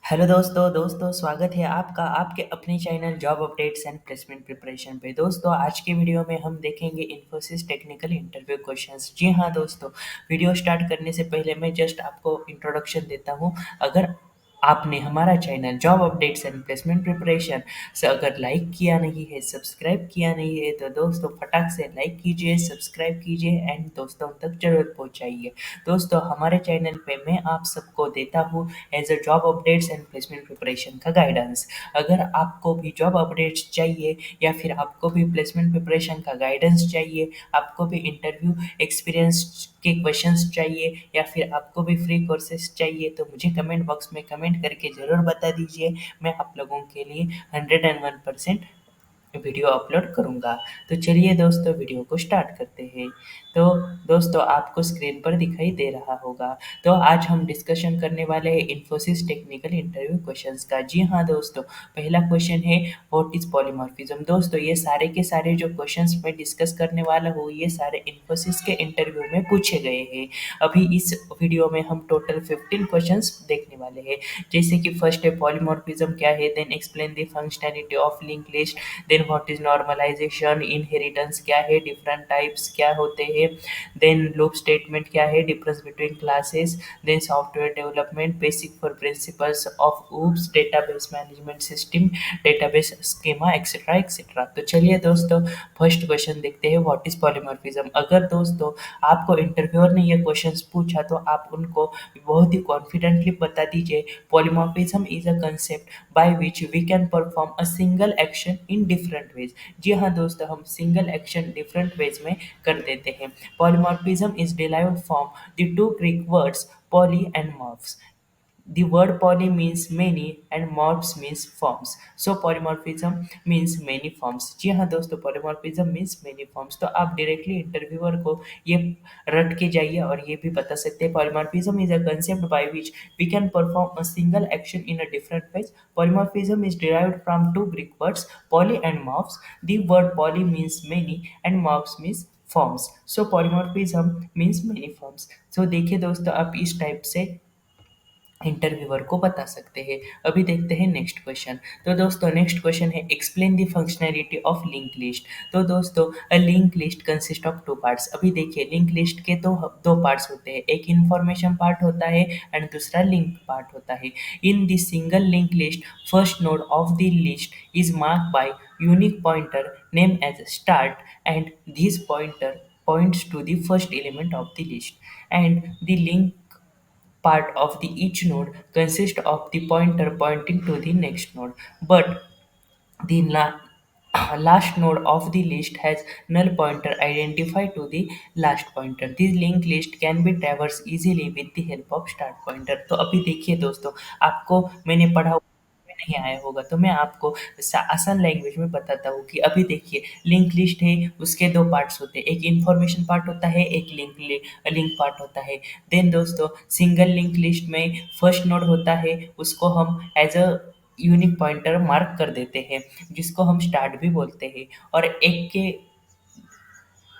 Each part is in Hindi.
हेलो दोस्तों दोस्तों स्वागत है आपका आपके अपने channel job updates and placement preparation पे। दोस्तों आज के वीडियो में हम देखेंगे इन्फोसिस टेक्निकल इंटरव्यू क्वेश्चंस। जी हाँ दोस्तों, वीडियो स्टार्ट करने से पहले मैं जस्ट आपको इंट्रोडक्शन देता हूँ। अगर आपने हमारा channel job updates and placement preparation से अगर लाइक किया नहीं है, सब्सक्राइब किया नहीं है, तो दोस्तों फटाक से लाइक कीजिए, सब्सक्राइब कीजिए एंड दोस्तों तक जरूर पहुँचाइए। दोस्तों हमारे चैनल पे मैं आप सबको देता हूँ as a job updates and placement preparation का गाइडेंस। अगर आपको भी जॉब अपडेट्स चाहिए या फिर आपको भी प्लेसमेंट प्रिपरेशन का गाइडेंस चाहिए, आपको भी इंटरव्यू एक्सपीरियंस के क्वेश्चंस चाहिए या फिर आपको भी फ्री कोर्सेज चाहिए, तो मुझे कमेंट बॉक्स में कमेंट करके ज़रूर बता दीजिए। मैं आप लोगों के लिए 101% वीडियो अपलोड करूँगा। तो चलिए दोस्तों वीडियो को स्टार्ट करते हैं। तो दोस्तों आपको स्क्रीन पर दिखाई दे रहा होगा। तो आज हम डिस्कशन करने वाले हैं इन्फोसिस टेक्निकल इंटरव्यू क्वेश्चंस का। जी हाँ दोस्तों, पहला क्वेश्चन है व्हाट इज पॉलीमॉर्फिज्म। दोस्तों ये सारे के सारे जो क्वेश्चंस मैं डिस्कस करने वाला हूँ, ये सारे इन्फोसिस के इंटरव्यू में पूछे गए हैं। अभी इस वीडियो में हम टोटल 15 क्वेश्चंस देखने वाले हैं। जैसे कि फर्स्ट है पॉलीमॉर्फिज्म क्या है, then explain the functionality of link list, then what is normalisation, inheritance क्या है, डिफरेंट टाइप्स क्या होते हैं, देन लूप स्टेटमेंट क्या है, difference between classes, then software development, basic four principles of OOPs, database management system, database schema etcetera etcetera. तो चलिए दोस्तों फर्स्ट क्वेश्चन देखते हैं, व्हाट इज पॉलीमॉर्फिज्म। अगर दोस्तों आपको इंटरव्यूअर ने ये क्वेश्चंस पूछा तो आप उनको बहुत ही कॉन्फिडेंटली बता दीजिए, polymorphism is a concept by which we can perform a single action in different ways। जी हाँ दोस्तों, हम सिंगल एक्शन डिफरेंट वेज में कर देते हैं। Polymorphism is derived from the two Greek words poly and morphs। The word poly means many and morphs means forms. So polymorphism means many forms। जी हाँ दोस्तों, polymorphism means many forms। तो आप डायरेक्टली इंटरव्यूअर को ये रट के जाइए और ये भी बता सकते हैं, polymorphism is a concept by which we can perform a single action in a different ways। Polymorphism is derived from two Greek words poly and morphs। The word poly means many and morphs means forms। So polymorphism means many forms। So देखिए दोस्तों, आप इस टाइप से इंटरव्यूअर को बता सकते हैं। अभी देखते हैं नेक्स्ट क्वेश्चन। तो दोस्तों नेक्स्ट क्वेश्चन है explain the functionality of link list. तो दोस्तों a link list consist of two parts. अभी देखिए लिंक लिस्ट के तो दो पार्ट्स होते हैं, एक इंफॉर्मेशन पार्ट होता है एंड दूसरा लिंक पार्ट होता है। In this single link list first node of the list is marked by unique pointer name as start and this pointer points to the first element of the list, and the link part of the each node consists of the pointer pointing to the next node, but the last node of the list has null pointer identified to the last pointer। This linked list can be traversed easily with the help of start pointer। तो अभी देखिए दोस्तों, आपको मैंने पढ़ा में नहीं आया होगा तो मैं आपको आसान लैंग्वेज में बताता हूँ कि अभी देखिए लिंक लिस्ट है, उसके दो पार्ट्स होते हैं, एक इंफॉर्मेशन पार्ट होता है, एक लिंक पार्ट होता है। देन दोस्तों सिंगल लिंक लिस्ट में फर्स्ट नोड होता है, उसको हम as a unique pointer mark कर देते हैं, जिसको हम स्टार्ट भी बोलते हैं। और एक के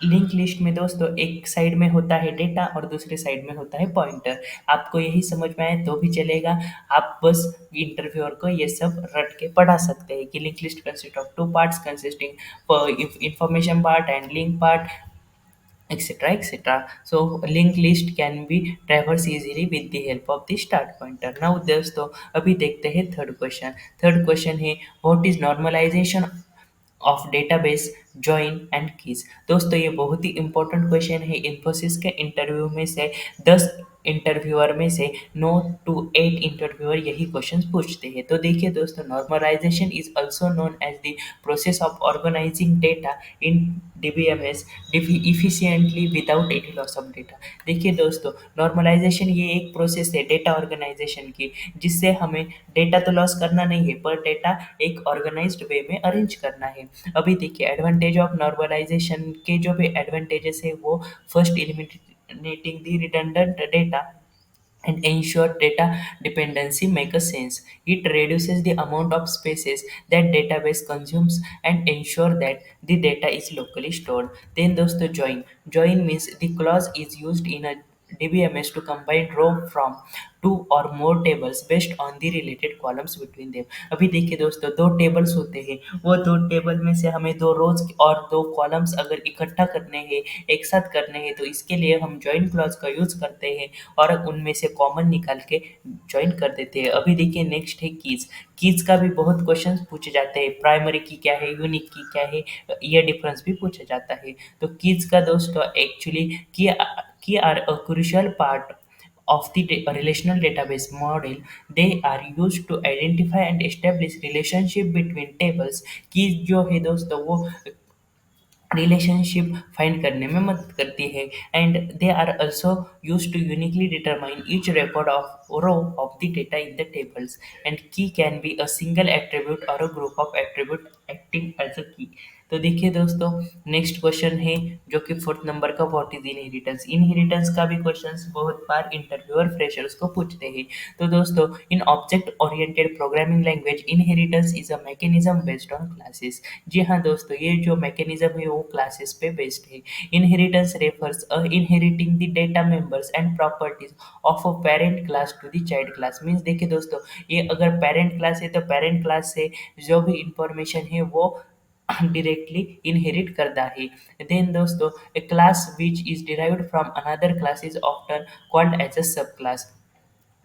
लिंक लिस्ट में दोस्तों एक साइड में होता है डेटा और दूसरे साइड में होता है पॉइंटर। आपको यही समझ में आए तो भी चलेगा, आप बस इंटरव्यूअर को ये सब रट के पढ़ा सकते हैं कि link list consist of two parts consisting information part and link part etc etc। So linked list can be traversed easily with the help of the start pointer। now दोस्तों अभी देखते हैं थर्ड क्वेश्चन है what is normalisation of database join and keys. दोस्तों ये बहुत ही इंपॉर्टेंट क्वेश्चन है। इन्फोसिस के इंटरव्यू में से 10 इंटरव्यूअर में से 9 to 8 इंटरव्यूअर यही क्वेश्चन पूछते हैं। तो देखिए दोस्तों, normalisation is also known as the process of organising data in DBMS efficiently without any loss of data. देखिए दोस्तों, नॉर्मलाइजेशन ये एक प्रोसेस है डेटा ऑर्गेनाइजेशन की, जिससे हमें डेटा तो लॉस करना नहीं है पर डेटा एक ऑर्गेनाइज्ड वे में अरेंज करना है। अभी देखिए एडवांटेज ऑफ नॉर्मलाइजेशन के जो भी एडवांटेजेस है वो first eliminating the redundant data and ensure data dependency make a sense। It reduces the amount of spaces that database consumes and ensure that the data is locally stored। Then दोस्तों join means the clause is used in a DBMS to combine row from two or more tables based on the related columns between them. अभी देखिए दोस्तों, दो टेबल्स होते हैं, वो दो टेबल में से हमें दो रोज और दो कॉलम्स अगर इकट्ठा करने हैं, एक साथ करने हैं, तो इसके लिए हम जॉइन क्लॉज का यूज करते हैं और उनमें से कॉमन निकाल के जॉइन कर देते हैं। अभी देखिए नेक्स्ट है कीज। कीज का भी बहुत क्वेश्चंस पूछे जाते हैं, प्राइमरी की क्या है, यूनिक की क्या है, ये डिफरेंस भी पूछा जाता है। तो कीज का दोस्तों actually key are a crucial part of the relational database model. They are used to identify and establish relationship between tables। Keys जो है दोस्तों वो रिलेशनशिप फाइंड करने में मदद करती है, and they are also used to uniquely determine each record of row of the data in the tables। and key can be a single attribute or a group of attribute acting as a key। तो देखिए दोस्तों, नेक्स्ट क्वेश्चन है जो कि फोर्थ नंबर का, व्हाट इज इनहेरिटेंस। इनहेरिटेंस का भी क्वेश्चंस बहुत बार इंटरव्यूअर फ्रेशर्स को पूछते हैं। तो दोस्तों, in object oriented programming language inheritance is a mechanism based on classes. जी हाँ दोस्तों, ये जो मैकेनिज्म है वो क्लासेस पे बेस्ड है। Inheritance refers a inheriting the data members and properties of a parent class to the child class. Means देखिए दोस्तों, ये अगर पेरेंट क्लास है तो पेरेंट क्लास से जो भी इंफॉर्मेशन है वो डायरेक्टली इनहेरिट करता है। देन दोस्तों, a class which is derived from another class is often called as a sub class,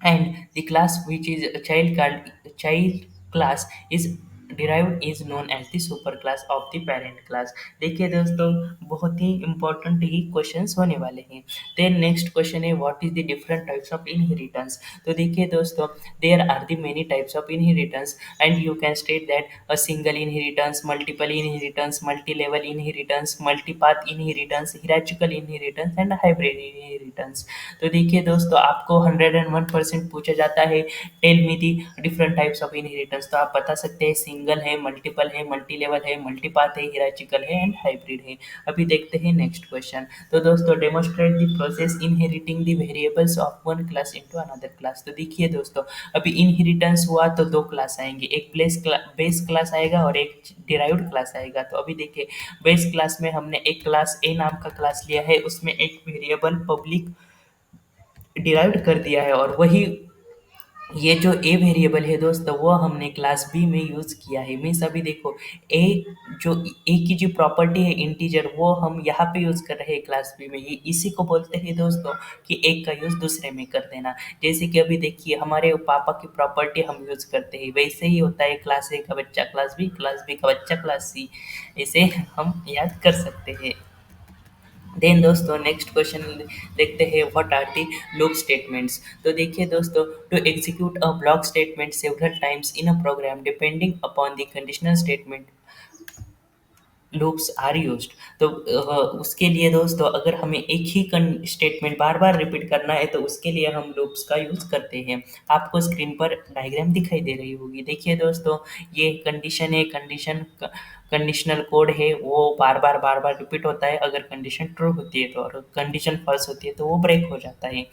and the class which is a child class is derived is known as the superclass of the parent class। देखिए दोस्तों, बहुत ही इंपॉर्टेंट ही क्वेश्चंस होने वाले हैं। देन नेक्स्ट क्वेश्चन है, what is the different types of inheritance. तो देखिए दोस्तों, there are the many types of inheritance and you can state that a single inheritance, multiple inheritance, multi level inheritance, multipath inheritance, hierarchical inheritance and hybrid inheritance. तो देखिए दोस्तों, आपको 101% पूछा जाता है, tell me the different types of inheritance. तो आप बता सकते हैं सिंगल है, मल्टीपल है, मल्टी लेवल है, मल्टीपाथ है, हिरार्चिकल है एंड हाइब्रिड है। अभी देखते हैं नेक्स्ट क्वेश्चन। तो दोस्तों, demonstrate the process inheriting the variables of one class into another class. तो देखिए दोस्तों, अभी इनहेरिटेंस हुआ तो दो क्लास आएंगे, एक बेस क्लास आएगा और एक डिराइव्ड क्लास आएगा। तो अभी देखिए, बेस क्लास में हमने एक क्लास ए नाम का क्लास लिया है, उसमें एक वेरिएबल पब्लिक डिराइव्ड कर दिया है, और वही ये जो ए वेरिएबल है दोस्तों वो हमने क्लास बी में यूज़ किया है। मीन्स अभी देखो, ए जो ए की जो प्रॉपर्टी है इंटीजर, वो हम यहाँ पे यूज़ कर रहे हैं क्लास बी में। ये इसी को बोलते हैं दोस्तों कि एक का यूज़ दूसरे में कर देना। जैसे कि अभी देखिए, हमारे पापा की प्रॉपर्टी हम यूज़ करते हैं, वैसे ही होता है क्लास ए का बच्चा क्लास बी का बच्चा क्लास सी, इसे हम याद कर सकते हैं। देन दोस्तों, नेक्स्ट क्वेश्चन देखते हैं, what are the loop statements. तो देखिए दोस्तों, to execute a block statement several times in a program depending upon the conditional statement loops are used. तो उसके लिए दोस्तों, अगर हमें एक ही स्टेटमेंट बार बार रिपीट करना है तो उसके लिए हम लूप्स का यूज़ करते हैं। आपको स्क्रीन पर डायग्राम दिखाई दे रही होगी। देखिए दोस्तों, ये कंडीशन है, कंडीशनल कोड है, वो बार बार रिपीट होता है। अगर कंडीशन ट्रू होती है तो, और कंडीशन फॉल्स होती है तो वो ब्रेक हो जाता है।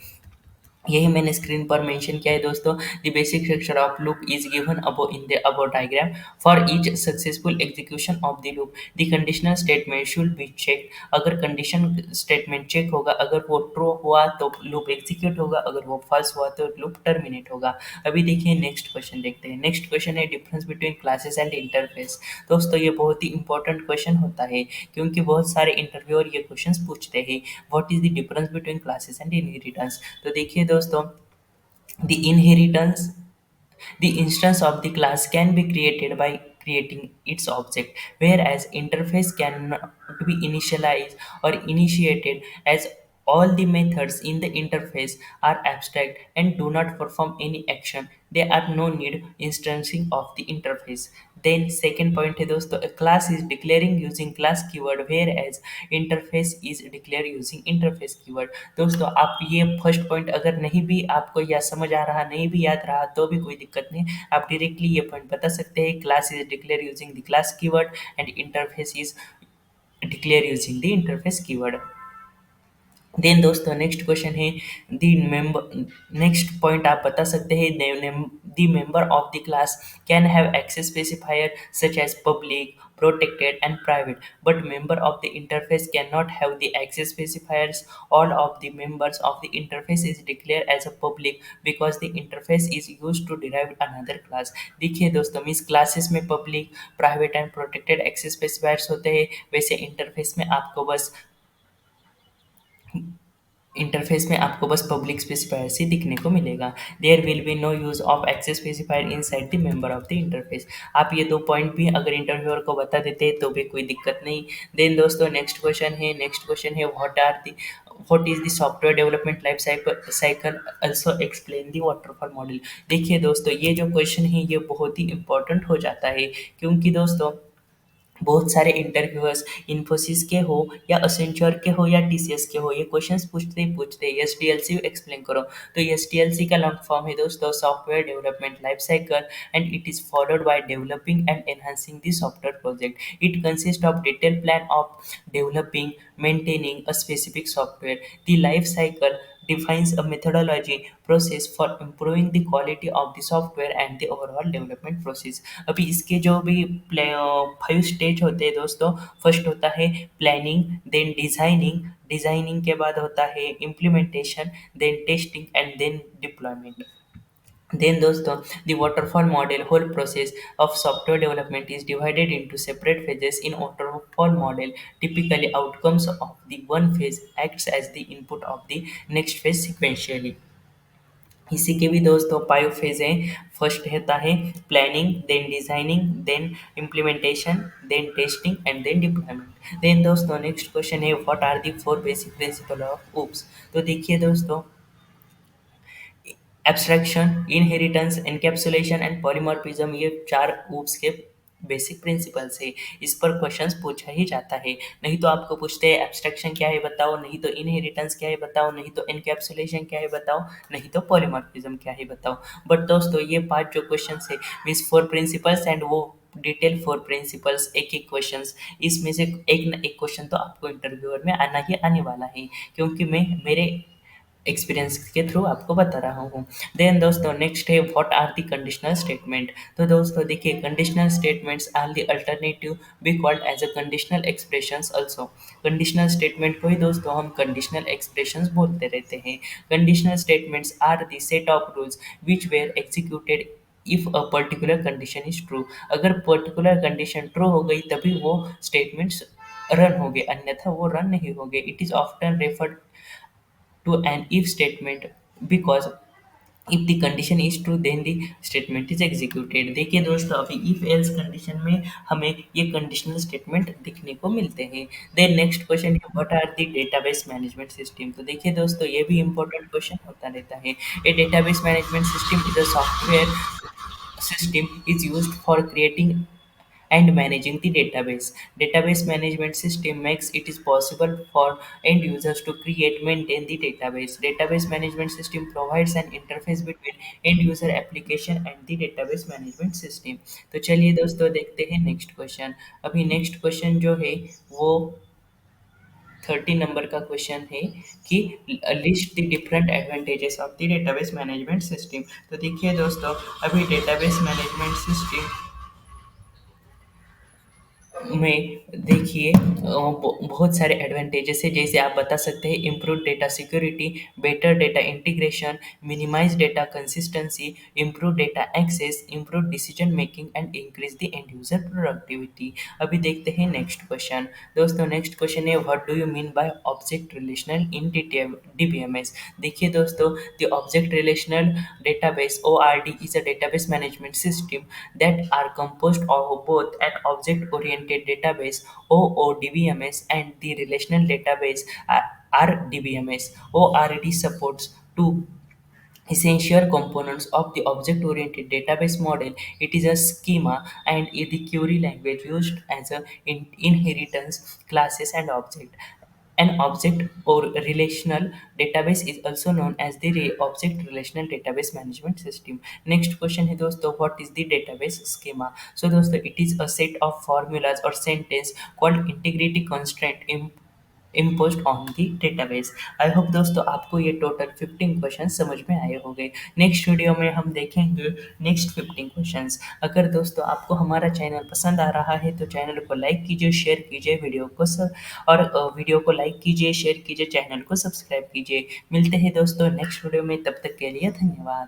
यही मैंने स्क्रीन पर मेंशन किया है दोस्तों। The basic structure of loop is given above in the above diagram. For each successful execution of the loop the conditional statement should be check. अगर कंडीशन स्टेटमेंट चेक होगा, अगर वो ट्रू हुआ तो लूप एग्जीक्यूट होगा, अगर वो फॉल्स हुआ तो लूप टर्मिनेट होगा। अभी देखिए नेक्स्ट क्वेश्चन देखते हैं। नेक्स्ट क्वेश्चन है, difference between classes and interface. दोस्तों, ये बहुत ही इंपॉर्टेंट क्वेश्चन होता है, क्योंकि बहुत सारे इंटरव्यूअर ये क्वेश्चन पूछते हैं, what is the difference between classes and inheritance. तो देखिए दोस्तों, the inheritance the instance of the class can be created by creating its object, whereas interface cannot be initialized or initiated, as all the methods in the interface are abstract and do not perform any action. There are no need instancing of the interface। Then second point है दोस्तों, a class is declaring using class keyword, whereas interface is declared using interface keyword। दोस्तों, आप ये फर्स्ट पॉइंट अगर नहीं भी आपको या समझ आ रहा, नहीं भी याद रहा, तो भी कोई दिक्कत नहीं, आप डायरेक्टली ये पॉइंट बता सकते हैं, class is declare using the class keyword and interface is declare using the interface keyword. Then दोस्तों, नेक्स्ट क्वेश्चन है, दी मेंबर नेक्स्ट पॉइंट आप बता सकते हैं, the member of the class can have access specifier such as public, protected, and private. But member of the interface cannot have the access specifiers. All of the members of the interface is declared as a public because the interface is used to derive another class. देखिए दोस्तों, मीन्स क्लासेस में public, private and protected access specifiers होते हैं, वैसे इंटरफेस में आपको बस पब्लिक स्पेसिफायर ही दिखने को मिलेगा। There will be no use of access specifier inside the member of the interface. आप ये दो पॉइंट भी अगर इंटरव्यूअर को बता देते तो भी कोई दिक्कत नहीं। देन दोस्तों नेक्स्ट क्वेश्चन है what is the software development life cycle also explain the waterfall model. देखिए दोस्तों, ये जो क्वेश्चन है ये बहुत ही इंपॉर्टेंट हो जाता है, क्योंकि दोस्तों बहुत सारे इंटरव्यूअर्स इन्फोसिस के हो या असेंचर के हो या टीसीएस के हो, ये क्वेश्चंस पूछते ही पूछते हैं एसडीएलसी एक्सप्लेन करो। तो एसडीएलसी का लॉन्ग फॉर्म है दोस्तों software development life cycle, and it is followed by developing and enhancing the software project. It consist of detail plan of developing, maintaining a specific software. The life cycle defines a methodology process for improving the quality of the software and the overall development process। अभी इसके जो भी 5 स्टेज होते हैं दोस्तों, फर्स्ट होता है प्लानिंग, देन डिज़ाइनिंग, डिज़ाइनिंग के बाद होता है implementation, then testing and then deployment. Then दोस्तों, the waterfall model whole process of software development is divided into separate phases. In waterfall model, typically outcomes of the one phase acts as the input of the next phase sequentially। इसी के भी दोस्तों 5 फेज हैं। फर्स्ट होता है planning, then designing, then implementation, then testing and then deployment. Then दोस्तों नेक्स्ट क्वेश्चन है what are the 4 basic principle of OOPs. तो देखिए दोस्तों, abstraction, inheritance, encapsulation and polymorphism, ये 4 ऊप्स के बेसिक प्रिंसिपल्स है। इस पर क्वेश्चंस पूछा ही जाता है। नहीं तो आपको पूछते हैं एब्स्ट्रैक्शन क्या है बताओ, नहीं तो इनहेरिटेंस क्या है बताओ, नहीं तो एनकैप्सुलेशन क्या है बताओ, नहीं तो पॉलीमॉर्फिज्म क्या है बताओ। बट दोस्तों ये 5 जो क्वेश्चंस है, मीन्स 4 प्रिंसिपल्स एंड वो डिटेल 4 प्रिंसिपल्स, एक-एक क्वेश्चंस, इसमें से एक न एक क्वेश्चन तो आपको इंटरव्यूअर में आना ही आने वाला है, क्योंकि मैं मेरे एक्सपीरियंस के थ्रू आपको बता रहा हूँ। देन दोस्तों नेक्स्ट है what are the conditional statement. तो दोस्तों देखिए, conditional statements are the alternative be called as a conditional expressions also. Conditional statement को ही दोस्तों हम कंडीशनल एक्सप्रेशंस बोलते रहते हैं। Conditional statements are the set of rules which were executed if a particular condition is true. अगर पर्टिकुलर कंडीशन ट्रू हो गई तभी वो स्टेटमेंट्स रन होंगे, अन्यथा वो रन नहीं होंगे। It is often referred to an if statement because if the condition is true then the statement is executed। देखिए दोस्तों, अभी if else कंडीशन में हमें ये कंडीशनल स्टेटमेंट दिखने को मिलते हैं। देन नेक्स्ट क्वेश्चन है what are the database management system. तो देखिए दोस्तों, ये भी इंपॉर्टेंट क्वेश्चन होता रहता है। A database management system is a software system is used for creating and managing the database. Database management system makes it is possible for end users to create, maintain the database. Database management system provides an interface between end user application and the database management system। तो चलिए दोस्तों देखते हैं नेक्स्ट क्वेश्चन। अभी नेक्स्ट क्वेश्चन जो है वो 30 नंबर का क्वेश्चन है कि list the different advantages of the database management system. तो देखिए दोस्तों, अभी डेटाबेस मैनेजमेंट सिस्टम में देखिए बहुत सारे एडवांटेजेस है, जैसे आप बता सकते हैं improve data security, better data integration, minimize data consistency, improve data access, improve decision making and increase the end user productivity. अभी देखते हैं नेक्स्ट क्वेश्चन। दोस्तों नेक्स्ट क्वेश्चन है what do you mean by object relational in DBMS. देखिए दोस्तों, the object relational database ORD is a database management system that are composed of both an object-oriented database OODBMS and the relational database RDBMS. ORD supports two essential components of the object-oriented database model. It is a schema and is the query language used as a inheritance classes and object। An object or relational database is also known as the object relational database management system। Next question है दोस्तों, what is the database schema. So दोस्तों, it is a set of formulas or sentence called integrity constraint imposed on the database. I hope दोस्तों आपको ये टोटल 15 क्वेश्चन समझ में आए होंगे। नेक्स्ट वीडियो में हम देखेंगे नेक्स्ट 15 क्वेश्चंस। अगर दोस्तों आपको हमारा चैनल पसंद आ रहा है तो चैनल को लाइक कीजिए, शेयर कीजिए, और वीडियो को लाइक कीजिए, शेयर कीजिए, चैनल को सब्सक्राइब कीजिए। मिलते हैं दोस्तों नेक्स्ट वीडियो में, तब तक के लिए धन्यवाद।